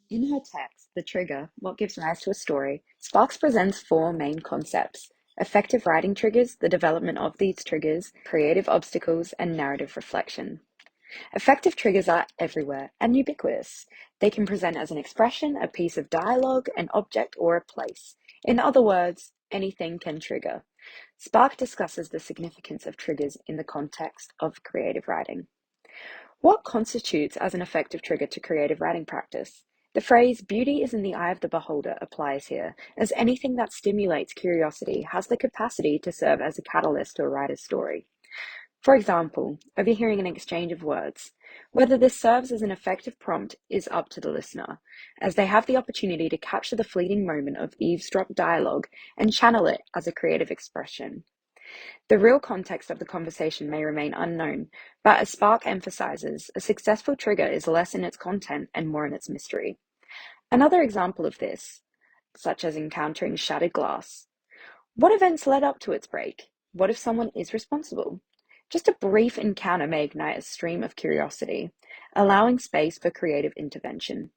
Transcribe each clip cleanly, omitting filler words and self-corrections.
In her text, The Trigger, What Gives Rise to a Story, Sparks presents four main concepts: effective writing triggers, the development of these triggers, creative obstacles, and narrative reflection. Effective triggers are everywhere and ubiquitous. They can present as an expression, a piece of dialogue, an object, or a place. In other words, anything can trigger. Spark discusses the significance of triggers in the context of creative writing. What constitutes as an effective trigger to creative writing practice? The phrase beauty is in the eye of the beholder applies here, as anything that stimulates curiosity has the capacity to serve as a catalyst to a writer's story. For example, overhearing an exchange of words. Whether this serves as an effective prompt is up to the listener, as they have the opportunity to capture the fleeting moment of eavesdrop dialogue and channel it as a creative expression. The real context of the conversation may remain unknown, but as Spark emphasizes, a successful trigger is less in its content and more in its mystery. Another example of this, such as encountering shattered glass. What events led up to its break? What if someone is responsible? Just a brief encounter may ignite a stream of curiosity, allowing space for creative intervention.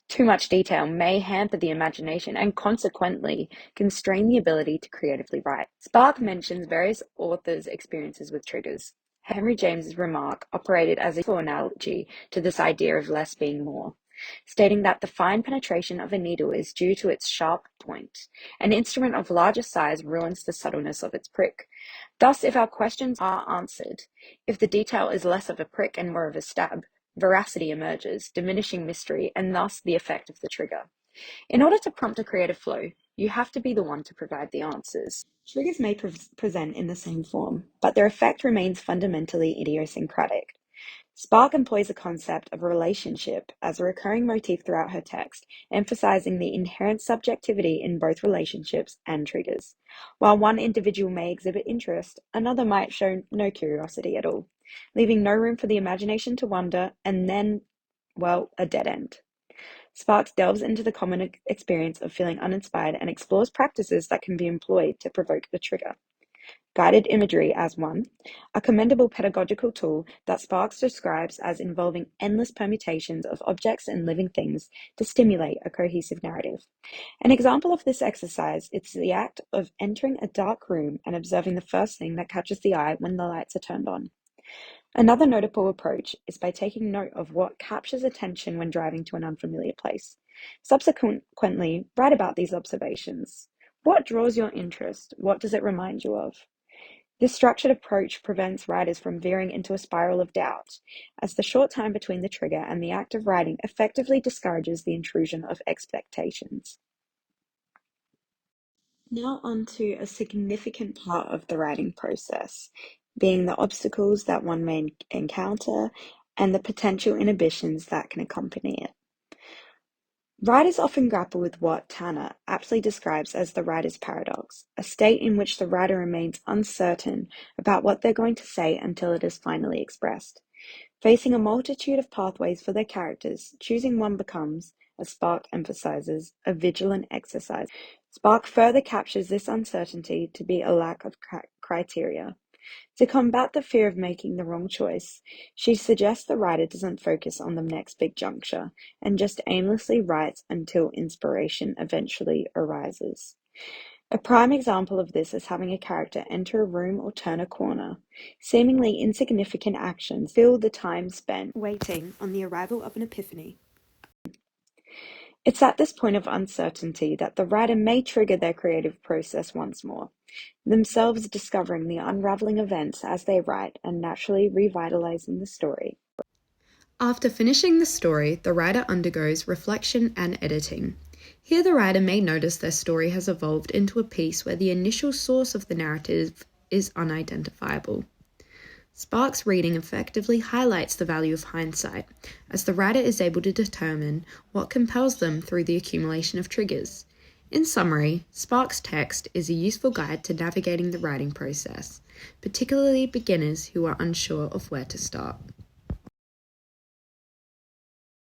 Too much detail may hamper the imagination and consequently constrain the ability to creatively write. Spark mentions various authors' experiences with triggers. Henry James's remark operated as a useful analogy to this idea of less being more, stating that the fine penetration of a needle is due to its sharp point. An instrument of larger size ruins the subtleness of its prick. Thus, if our questions are answered, if the detail is less of a prick and more of a stab, veracity emerges, diminishing mystery, and thus the effect of the trigger. In order to prompt a creative flow, you have to be the one to provide the answers. Triggers may present in the same form, but their effect remains fundamentally idiosyncratic. Spark employs the concept of relationship as a recurring motif throughout her text, emphasizing the inherent subjectivity in both relationships and triggers. While one individual may exhibit interest, another might show no curiosity at all, leaving no room for the imagination to wander, and then, well, a dead end. Sparks delves into the common experience of feeling uninspired and explores practices that can be employed to provoke the trigger. Guided imagery as one, a commendable pedagogical tool that Sparks describes as involving endless permutations of objects and living things to stimulate a cohesive narrative. An example of this exercise is the act of entering a dark room and observing the first thing that catches the eye when the lights are turned on. Another notable approach is by taking note of what captures attention when driving to an unfamiliar place. Subsequently, write about these observations. What draws your interest? What does it remind you of? This structured approach prevents writers from veering into a spiral of doubt, as the short time between the trigger and the act of writing effectively discourages the intrusion of expectations. Now on to a significant part of the writing process, being the obstacles that one may encounter and the potential inhibitions that can accompany it. Writers often grapple with what Tanner aptly describes as the writer's paradox, a state in which the writer remains uncertain about what they're going to say until it is finally expressed. Facing a multitude of pathways for their characters, choosing one becomes, as Spark emphasizes, a vigilant exercise. Spark further captures this uncertainty to be a lack of criteria. To combat the fear of making the wrong choice, she suggests the writer doesn't focus on the next big juncture and just aimlessly writes until inspiration eventually arises. A prime example of this is having a character enter a room or turn a corner. Seemingly insignificant actions fill the time spent waiting on the arrival of an epiphany. It's at this point of uncertainty that the writer may trigger their creative process once more, themselves discovering the unraveling events as they write and naturally revitalizing the story. After finishing the story, the writer undergoes reflection and editing. Here the writer may notice their story has evolved into a piece where the initial source of the narrative is unidentifiable. Sparks' reading effectively highlights the value of hindsight, as the writer is able to determine what compels them through the accumulation of triggers. In summary, Sparks' text is a useful guide to navigating the writing process, particularly beginners who are unsure of where to start.